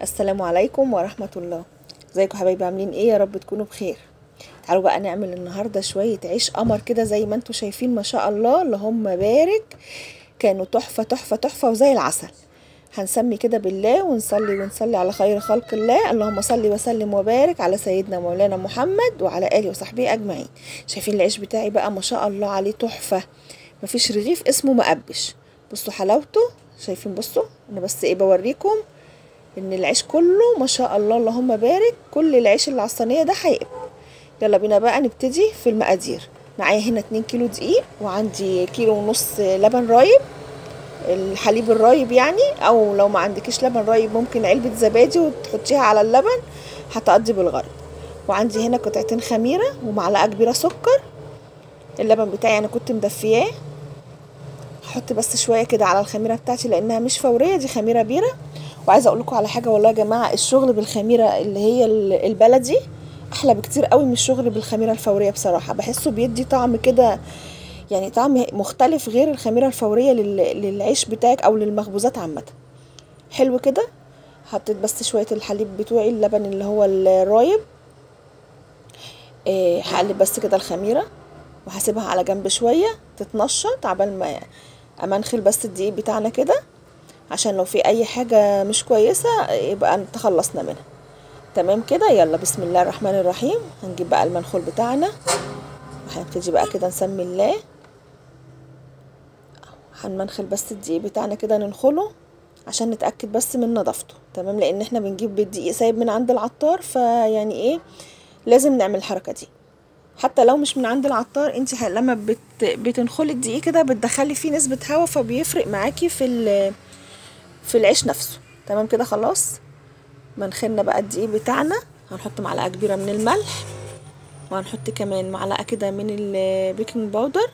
السلام عليكم ورحمة الله. ازيكم حبايبي، عاملين ايه؟ يا رب تكونوا بخير. تعالوا بقى نعمل النهاردة شوية عيش قمر كده زي ما انتوا شايفين، ما شاء الله اللهم بارك. كانوا تحفة تحفة تحفة وزي العسل. هنسمي كده بالله ونصلي على خير خلق الله. اللهم صل وسلم وبارك على سيدنا مولانا محمد وعلى آله وصحبه أجمعين. شايفين العيش بتاعي بقى ما شاء الله عليه تحفة، مفيش رغيف اسمه مقبش. بصوا حلاوته، شايفين؟ بصوا انا بس ايه بوريكم ان العيش كله ما شاء الله اللهم بارك، كل العيش اللي على الصينيه ده هيقب. يلا بينا بقى نبتدي في المقادير. معايا هنا 2 كيلو دقيق، وعندي كيلو ونص لبن رايب، الحليب الرايب يعني، او لو ما عندكيش لبن رايب ممكن علبه زبادي وتحطيها على اللبن هتقضي بالغرض. وعندي هنا قطعتين خميره ومعلقه كبيره سكر. اللبن بتاعي انا كنت مدفياه، هحط بس شويه كده على الخميره بتاعتي لانها مش فوريه، دي خميره بيره. وعايزه اقول لكم على حاجه والله يا جماعه، الشغل بالخميره اللي هي البلدي احلى بكتير قوي من الشغل بالخميره الفوريه. بصراحه بحسه بيدي طعم كده، يعني طعم مختلف غير الخميره الفوريه للعيش بتاعك او للمخبوزات عامه. حلو كده. حطيت بس شويه الحليب بتوعي، اللبن اللي هو الرايب. هقلب بس كده الخميره وهسيبها على جنب شويه تتنشط عبال ما امنخل بس الدقيق بتاعنا كده، عشان لو في اي حاجة مش كويسة يبقى تخلصنا منها. تمام كده. يلا بسم الله الرحمن الرحيم. هنجيب بقى المنخول بتاعنا وهنبتدي بقى كده نسمي الله. هنمنخل بس الدقيق بتاعنا كده ننخله عشان نتأكد بس من نظافته. تمام، لان احنا بنجيب بالدقيق سايب من عند العطار، فيعني ايه لازم نعمل الحركة دي. حتى لو مش من عند العطار، انت لما بتنخلي الدقيق كده بتدخلي فيه نسبة هواء، فبيفرق معاكي في العيش نفسه. تمام كده خلاص. منخلنا بقى الدقيق بتاعنا، هنحط معلقه كبيره من الملح، وهنحط كمان معلقه كده من البيكنج باودر،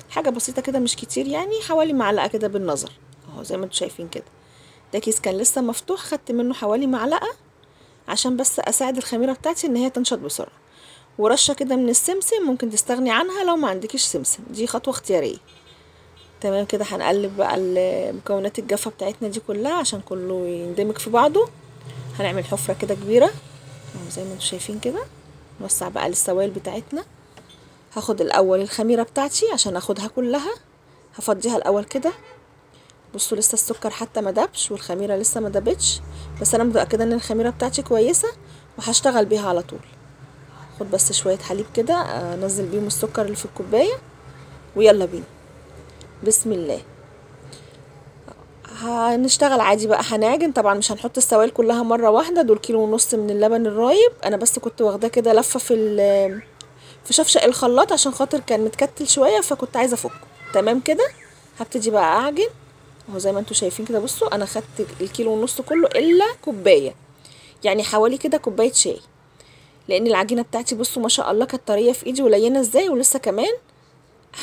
حاجه بسيطه كده مش كتير، يعني حوالي معلقه كده بالنظر اهو زي ما انتم شايفين كده. ده كيس كان لسه مفتوح، خدت منه حوالي معلقه عشان بس اساعد الخميره بتاعتي ان هي تنشط بسرعه. ورشه كده من السمسم، ممكن تستغني عنها لو ما عندكيش سمسم، دي خطوه اختياريه. تمام كده. هنقلب بقى المكونات الجافه بتاعتنا دي كلها عشان كله يندمج في بعضه. هنعمل حفرة كده كبيرة اهو زي ما انتم شايفين كده. نوسع بقى السوائل بتاعتنا. هاخد الاول الخميرة بتاعتي عشان اخدها كلها، هفضيها الاول كده. بصوا لسه السكر حتى ما دابش والخميرة لسه ما دابتش، بس انا متأكدة ان الخميرة بتاعتي كويسة وهشتغل بيها على طول. خد بس شوية حليب كده انزل بيهم السكر اللي في الكوباية، ويلا بينا بسم الله. هنشتغل عادي بقى، هنعجن طبعا، مش هنحط السوائل كلها مره واحده. دول كيلو ونص من اللبن الرايب، انا بس كنت واخداه كده لفه في شفشق الخلاط عشان خاطر كان متكتل شويه فكنت عايزه افكه. تمام كده. هبتدي بقى اعجن اهو زي ما انتم شايفين كده. بصوا انا خدت الكيلو ونص كله الا كوبايه، يعني حوالي كده كوبايه شاي، لان العجينه بتاعتي بصوا ما شاء الله كانت طريه في ايدي ولينه ازاي، ولسه كمان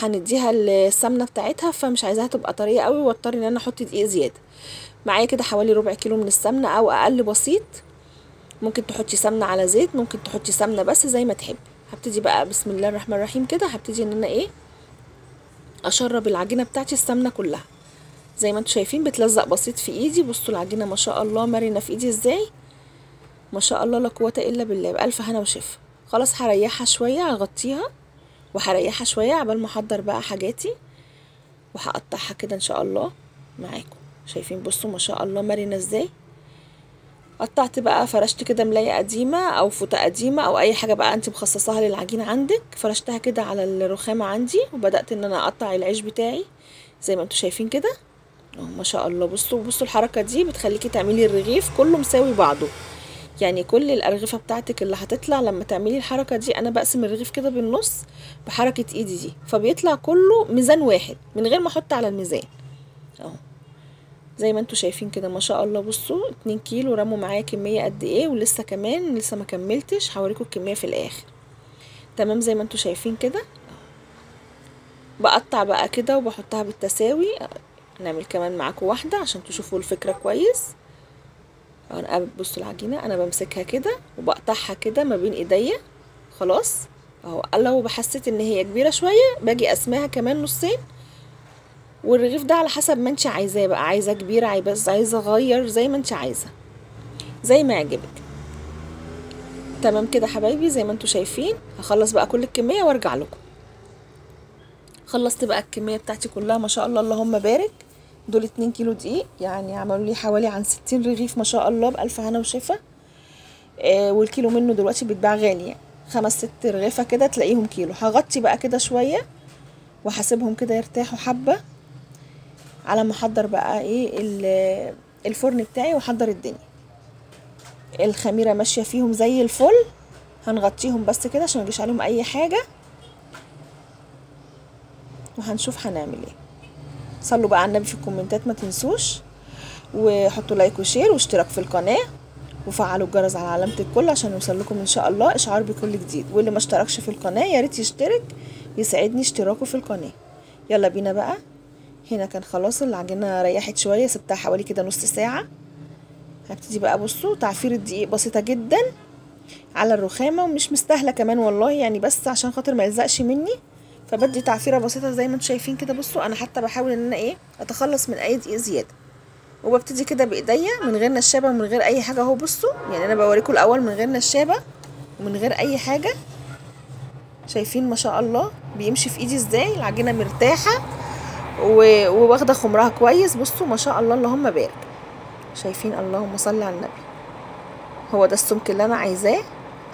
هنديها السمنه بتاعتها، فمش عايزاها تبقى طريه قوي واضطر ان انا احط دقيق زياده. معايا كده حوالي ربع كيلو من السمنه او اقل بسيط. ممكن تحطي سمنه على زيت، ممكن تحطي سمنه بس زي ما تحبي. هبتدي بقى بسم الله الرحمن الرحيم كده، هبتدي ان انا ايه اشرب العجينه بتاعتي السمنه كلها زي ما انتم شايفين، بتلزق بسيط في ايدي. بصوا العجينه ما شاء الله مرنه في ايدي ازاي، ما شاء الله لا قوه الا بالله. بالف هنا وشفا. خلاص هريحها شويه، هغطيها وهريحها شويه عبال ما احضر بقى حاجاتي، وهقطعها كده ان شاء الله معاكم. شايفين بصوا ما شاء الله مرنه ازاي. قطعت بقى، فرشت كده ملاية قديمة او فوطة قديمة او اي حاجة بقى انت مخصصاها للعجينة عندك، فرشتها كده على الرخامة عندي، وبدأت ان انا اقطع العيش بتاعي زي ما انتم شايفين كده اهو ما شاء الله. بصوا بصوا الحركة دي بتخليكي تعملي الرغيف كله مساوي بعضه، يعني كل الارغفة بتاعتك اللي هتطلع لما تعملي الحركة دي، انا بقسم الرغيف كده بالنص بحركة ايدي دي، فبيطلع كله ميزان واحد من غير ما احط على الميزان اهو زي ما انتوا شايفين كده ما شاء الله. بصوا 2 كيلو رموا معايا كمية قد ايه، ولسه كمان لسه ما كملتش، هوريكم الكمية في الاخر. تمام زي ما انتوا شايفين كده. بقطع بقى كده وبحطها بالتساوي. نعمل كمان معاكم واحدة عشان تشوفوا الفكرة كويس. انا بصوا العجينة انا بمسكها كده وبقطعها كده ما بين ايديا. خلاص اهو. لو حسيت ان هي كبيرة شوية باجي اقسمها كمان نصين، والرغيف ده على حسب ما انت عايزاه بقى، عايزاه كبير عايزه صغير زي ما انت عايزه. زي ما يعجبك. تمام كده حبايبي زي ما انتوا شايفين. هخلص بقى كل الكميه وارجع لكم. خلصت بقى الكميه بتاعتي كلها ما شاء الله اللهم بارك. دول 2 كيلو دقيق، يعني عملوا لي حوالي عن 60 رغيف ما شاء الله، بألف هنا وشفا. والكيلو منه دلوقتي بيتباع غالي، يعني 5-6 رغيفه كده تلاقيهم كيلو. هغطي بقى كده شويه وهسيبهم كده يرتاحوا حبه على ما احضر بقى ايه الفرن بتاعي واحضر الدنيا. الخميره ماشيه فيهم زي الفل. هنغطيهم بس كده عشان ميجيش عليهم اي حاجه، وهنشوف هنعمل ايه. صلوا بقى على النبي في الكومنتات ما تنسوش، وحطوا لايك وشير واشتراك في القناه، وفعلوا الجرس على علامه الكل عشان يوصلكم ان شاء الله اشعار بكل جديد. واللي ما اشتركش في القناه يا ريت يشترك، يسعدني اشتراكه في القناه. يلا بينا بقى. هنا كان خلاص العجينه ريحت شويه، سبتها حوالي كده نص ساعه. هبتدي بقى بصوا تعفير الدقيق بسيطه جدا على الرخامه، ومش مستاهله كمان والله، يعني بس عشان خاطر ما يلزقش مني، فبدي تعفيره بسيطه زي ما انتم شايفين كده. بصوا انا حتى بحاول ان انا ايه اتخلص من اي دقيق زياده، وببتدي كده بايديا من غير نشابه ومن غير اي حاجه اهو. بصوا يعني انا بوريكم الاول من غير نشابه ومن غير اي حاجه. شايفين ما شاء الله بيمشي في ايدي ازاي، العجينه مرتاحه وواخده خمرها كويس. بصوا ما شاء الله اللهم بارك. شايفين؟ اللهم صل على النبي. هو ده السمك اللي انا عايزاه.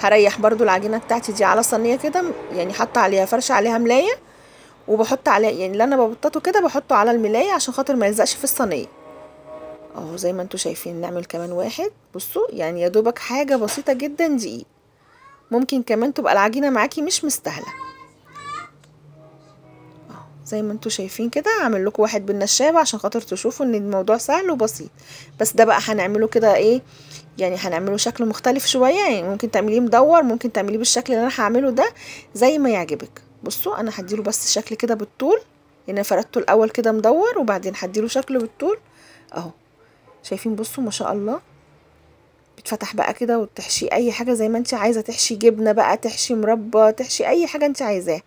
هريح برضو العجينه بتاعتي دي على صينيه كده، يعني حاطه عليها فرشه عليها ملايه، وبحط عليه يعني اللي انا ببططه كده بحطه على الملايه عشان خاطر ما يلزقش في الصينيه اهو. زي ما انتوا شايفين نعمل كمان واحد. بصوا يعني يا دوبك حاجه بسيطه جدا دقيق، ممكن كمان تبقى العجينه معاكي مش مستاهله اهو. زي ما انتوا شايفين كده هعمل لكم واحد بالنشابه عشان خاطر تشوفوا ان الموضوع سهل وبسيط. بس ده بقى هنعمله كده ايه، يعني هنعمله شكل مختلف شويه، يعني ممكن تعمليه مدور، ممكن تعمليه بالشكل اللي انا هعمله ده زي ما يعجبك. بصوا انا هديله بس شكل كده بالطول، لان انا فردته الاول كده مدور وبعدين هديله شكل بالطول اهو. شايفين؟ بصوا ما شاء الله بتفتح بقى كده، وتحشي اي حاجه زي ما انت عايزه، تحشي جبنه بقى، تحشي مربى، تحشي اي حاجه انت عايزاها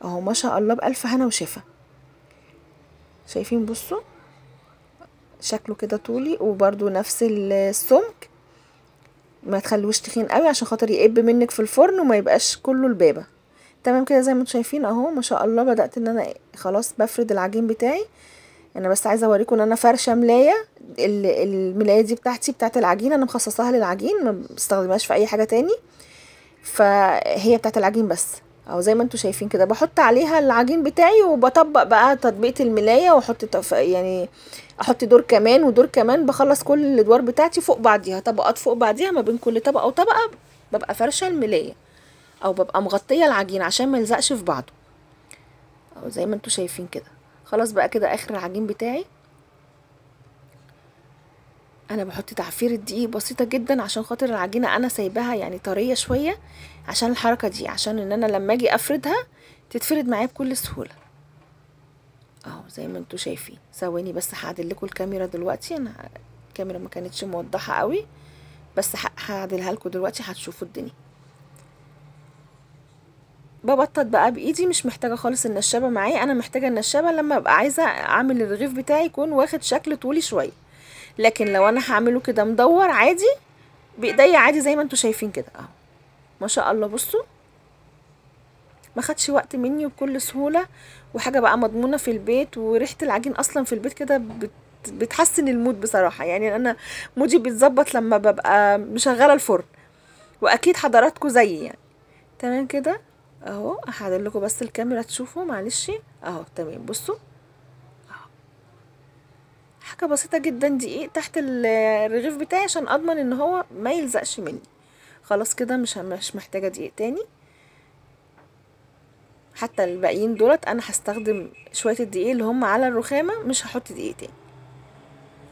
اهو. ما شاء الله بألف هنا وشفا. شايفين؟ بصوا شكله كده طولي وبرده نفس السمك، ما تخلوش تخين قوي عشان خاطر يقب منك في الفرن وما يبقاش كله البابه. تمام كده زي ما انتم شايفين اهو. ما شاء الله بدأت ان انا خلاص بفرد العجين بتاعي. انا بس عايزه اوريكم ان انا فرشه ملايه. الملايه دي بتاعتي بتاعت العجين، انا مخصصاها للعجين، ما بستخدمهاش في اي حاجه تاني، فهي بتاعت العجين بس اهو. زي ما انتم شايفين كده بحط عليها العجين بتاعي وبطبق بقى تطبيقه الملايه، واحط يعني احط دور كمان ودور كمان، بخلص كل الادوار بتاعتي فوق بعضيها، طبقات فوق بعضيها، ما بين كل طبقه وطبقه ببقى فرشه الملايه او ببقى مغطيه العجين عشان ما يلزقش في بعضه اهو. زي ما انتم شايفين كده خلاص بقى كده اخر العجين بتاعي. انا بحط تعفير الدقيق بسيطه جدا عشان خاطر العجينه انا سايباها يعني طريه شويه، عشان الحركه دي، عشان ان انا لما اجي افردها تتفرد معايا بكل سهوله اهو. زي ما انتوا شايفين. ثواني بس هعدل لكم الكاميرا دلوقتي، انا الكاميرا ما كانتش موضحه قوي، بس هعدلها لكم دلوقتي هتشوفوا الدنيا. ببطط بقى بايدي، مش محتاجه خالص النشابه معايا. انا محتاجه النشابه لما ابقى عايزه اعمل الرغيف بتاعي يكون واخد شكل طولي شويه، لكن لو انا هعمله كده مدور عادي بايديا عادي زي ما انتوا شايفين كده اهو. ما شاء الله بصوا ما خدش وقت مني وبكل سهوله، وحاجه بقى مضمونه في البيت، وريحه العجين اصلا في البيت كده بتحسن المود بصراحه. يعني انا مودي بيتظبط لما ببقى مشغله الفرن، واكيد حضراتكم زيي يعني. تمام كده اهو. هعدل لكم بس الكاميرا تشوفوا معلش اهو. تمام بصوا اهو، حاجه بسيطه جدا دقيق تحت الرغيف بتاعي عشان اضمن ان هو ما يلزقش مني. خلاص كده مش محتاجه دقيق تاني. حتى الباقيين دولت انا هستخدم شويه الدقيق اللي هم على الرخامه، مش هحط دقيق تاني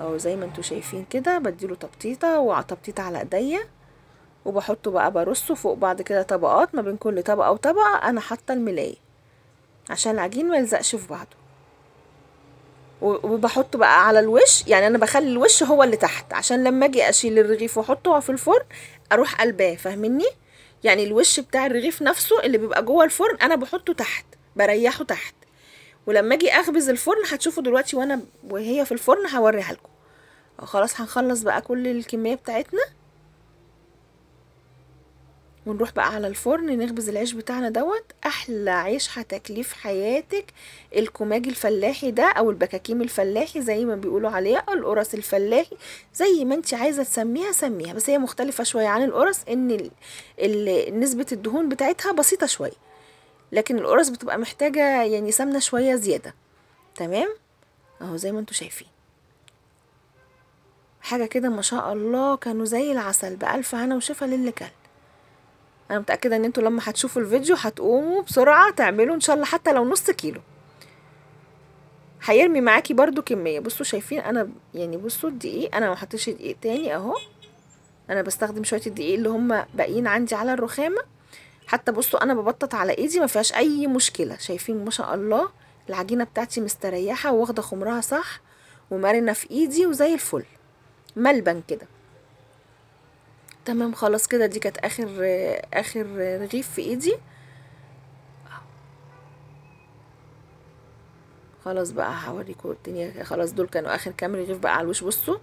اهو. زي ما انتوا شايفين كده بديله تبطيطه وتبطيطه على ايديا، وبحطه بقى برصه فوق بعض كده طبقات، ما بين كل طبقه وطبقه انا حاطه الملايه عشان العجين ما يلزقش في بعضه. وبحطه بقى على الوش، يعني انا بخلي الوش هو اللي تحت عشان لما اجي اشيل الرغيف واحطه في الفرن اروح قلباه، فاهميني؟ يعني الوش بتاع الرغيف نفسه اللي بيبقى جوه الفرن انا بحطه تحت، بريحه تحت، ولما اجي اخبز الفرن هتشوفوا دلوقتي وهي في الفرن هوريها لكم خلاص هنخلص بقى كل الكمية بتاعتنا، ونروح بقى على الفرن نخبز العيش بتاعنا دوت. احلى عيش هتاكليه في حياتك الكماج الفلاحي ده، او البكاكيم الفلاحي زي ما بيقولوا عليها، او القرص الفلاحي، زي ما انت عايزه تسميها سميها. بس هي مختلفه شويه عن القرص ان نسبه الدهون بتاعتها بسيطه شويه، لكن القرص بتبقى محتاجه يعني سمنه شويه زياده. تمام اهو زي ما انتوا شايفين، حاجه كده ما شاء الله كانوا زي العسل. بألف هنا وشفا للي كل. انا متاكده ان انتوا لما هتشوفوا الفيديو هتقوموا بسرعه تعملوا ان شاء الله حتى لو نص كيلو. هيرمي معاكي برضو كميه. بصوا شايفين انا يعني، بصوا الدقيق انا ما حطيتش دقيق تاني اهو، انا بستخدم شويه الدقيق اللي هم باقيين عندي على الرخامه. حتى بصوا انا ببطط على ايدي ما فيهاش اي مشكله. شايفين ما شاء الله العجينه بتاعتي مستريحه واخده خمرها صح ومرنه في ايدي وزي الفل، ملبن كده. تمام خلاص كده، دي كانت اخر رغيف في ايدي. خلاص بقى هوريكم الدنيا. خلاص دول كانوا اخر كام رغيف بقى على الوش. بصوا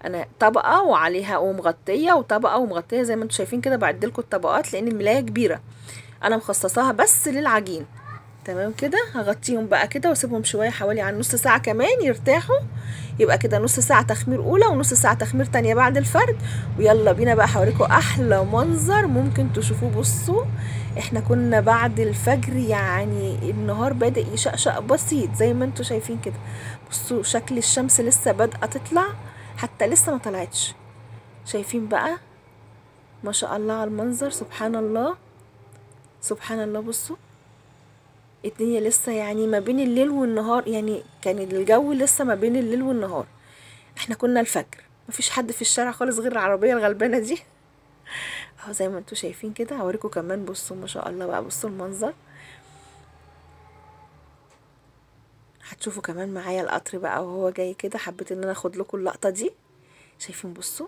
انا طبقه وعليها ومغطيه وطبقه ومغطيه زي ما انتم شايفين كده. بعدلكم الطبقات لان الملايه كبيره، انا مخصصاها بس للعجين. تمام كده هغطيهم بقى كده واسيبهم شويه حوالي عن نص ساعه كمان يرتاحوا. يبقى كده نص ساعه تخمير اولى ونص ساعه تخمير تانية بعد الفرد. ويلا بينا بقى هوريكم احلى منظر ممكن تشوفوه. بصوا احنا كنا بعد الفجر، يعني النهار بادئ يشقشق بسيط زي ما انتوا شايفين كده. بصوا شكل الشمس لسه بادئه تطلع، حتى لسه ما طلعتش. شايفين بقى ما شاء الله على المنظر، سبحان الله سبحان الله. بصوا الدنيا لسه يعني ما بين الليل والنهار، يعني كان الجو لسه ما بين الليل والنهار. احنا كنا الفجر، مفيش حد في الشارع خالص غير العربية الغلبانة دي اهو زي ما انتوا شايفين كده. هوريكم كمان بصوا ما شاء الله بقى، بصوا المنظر. هتشوفوا كمان معايا القطر بقى وهو جاي كده. حبيت ان انا اخد لكم اللقطة دي. شايفين بصوا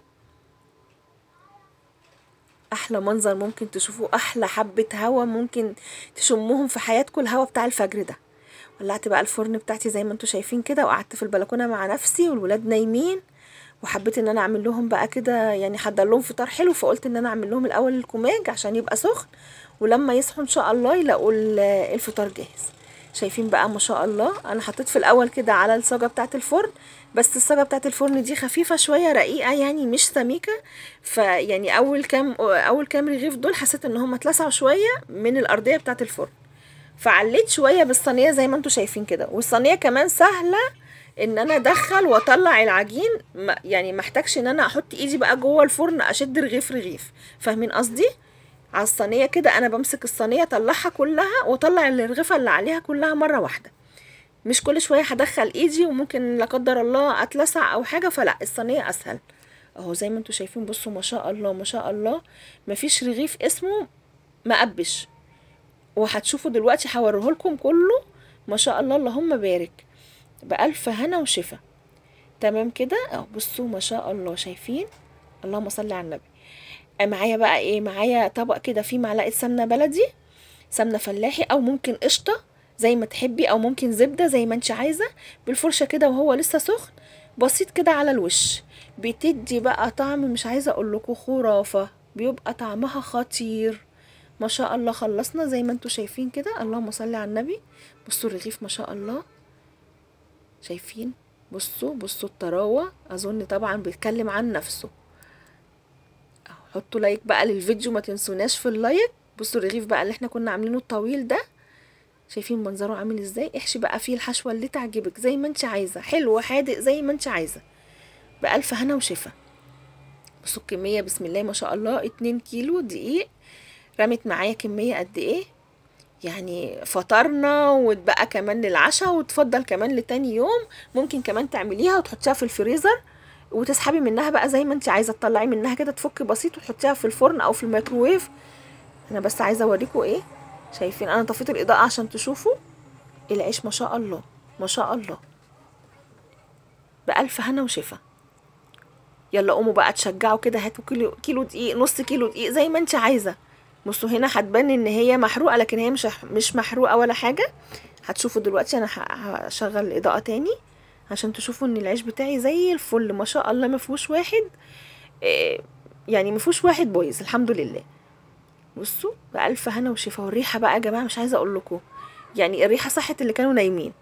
احلى منظر ممكن تشوفوه، احلى حبة هوا ممكن تشموهم في حياتكم، الهوا بتاع الفجر ده. ولعت بقى الفرن بتاعتي زي ما انتوا شايفين كده، وقعدت في البلكونه مع نفسي والولاد نايمين. وحبيت ان انا اعمل لهم بقى كده يعني حضر لهم فطار حلو. فقلت ان انا اعمل لهم الاول الكوماج عشان يبقى سخن، ولما يصحوا ان شاء الله يلاقوا الفطار جاهز. شايفين بقى ما شاء الله. انا حطيت في الاول كده على الصاجه بتاعه الفرن، بس الصاجه بتاعه الفرن دي خفيفه شويه رقيقه يعني مش سميكه. فيعني اول كام رغيف دول حسيت ان هم اتلسعوا شويه من الارضيه بتاعه الفرن، فعليت شويه بالصينيه زي ما انتوا شايفين كده. والصينيه كمان سهله ان انا ادخل واطلع العجين، يعني محتاجش ان انا احط ايدي بقى جوه الفرن اشد رغيف رغيف. فاهمين قصدي؟ على الصينيه كده انا بمسك الصينيه اطلعها كلها واطلع الرغيفه اللي عليها كلها مره واحده، مش كل شويه هدخل ايدي وممكن لا قدر الله اتلسع او حاجه. فلا الصينيه اسهل اهو زي ما انتوا شايفين. بصوا ما شاء الله ما شاء الله، مفيش رغيف اسمه مقبش. وهتشوفوا دلوقتي هوريهولكم كله ما شاء الله اللهم بارك، بألف هنا وشفا. تمام كده اهو بصوا ما شاء الله. شايفين؟ اللهم صل على النبي. معايا بقى ايه؟ معايا طبق كده فيه معلقه سمنه بلدي، سمنه فلاحي، او ممكن قشطه زي ما تحبي، او ممكن زبده زي ما انت عايزه. بالفرشه كده وهو لسه سخن بسيط كده على الوش، بتدي بقى طعم مش عايزه اقول لكم خرافه، بيبقى طعمها خطير. ما شاء الله خلصنا زي ما انتوا شايفين كده. اللهم صل على النبي. بصوا الرغيف ما شاء الله. شايفين؟ بصوا الطراوه، اظن طبعا بيتكلم عن نفسه. حطوا لايك بقى للفيديو، ما تنسوناش في اللايك. بصوا الرغيف بقى اللي احنا كنا عاملينه الطويل ده، شايفين منظره عامل ازاي؟ احشي بقى فيه الحشوه اللي تعجبك زي ما انت عايزه، حلو حادق زي ما انت عايزه، بألف هنا وشفا. بصوا الكميه بسم الله ما شاء الله. 2 كيلو دقيق رمت معايا كميه قد ايه؟ يعني فطرنا واتبقى كمان للعشاء وتفضل كمان لتاني يوم. ممكن كمان تعمليها وتحطيها في الفريزر وتسحبي منها بقى زي ما انت عايزه، تطلعي منها كده تفك بسيط وتحطيها في الفرن او في الميكروويف. انا بس عايزه اوريكم ايه. شايفين؟ انا طفيت الاضاءه عشان تشوفوا العيش ما شاء الله ما شاء الله، بألف هنا وشفا. يلا قوموا بقى تشجعوا كده، هاتوا كيلو دقيق، نص كيلو دقيق زي ما انت عايزه. بصوا هنا هتبان ان هي محروقه، لكن هي مش محروقه ولا حاجه. هتشوفوا دلوقتي. انا هشغل الاضاءه تاني عشان تشوفوا ان العيش بتاعي زي الفل ما شاء الله، ما فيهوش واحد يعني ما فيهوش واحد بايظ الحمد لله. بصوا بألف هنا وشفا. والريحه بقى يا جماعه مش عايزه اقول لكم، يعني الريحه صحت اللي كانوا نايمين.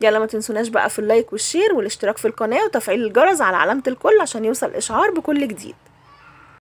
يلا ما تنسوناش بقى في اللايك والشير والاشتراك في القناه وتفعيل الجرس على علامه الكل عشان يوصل اشعار بكل جديد.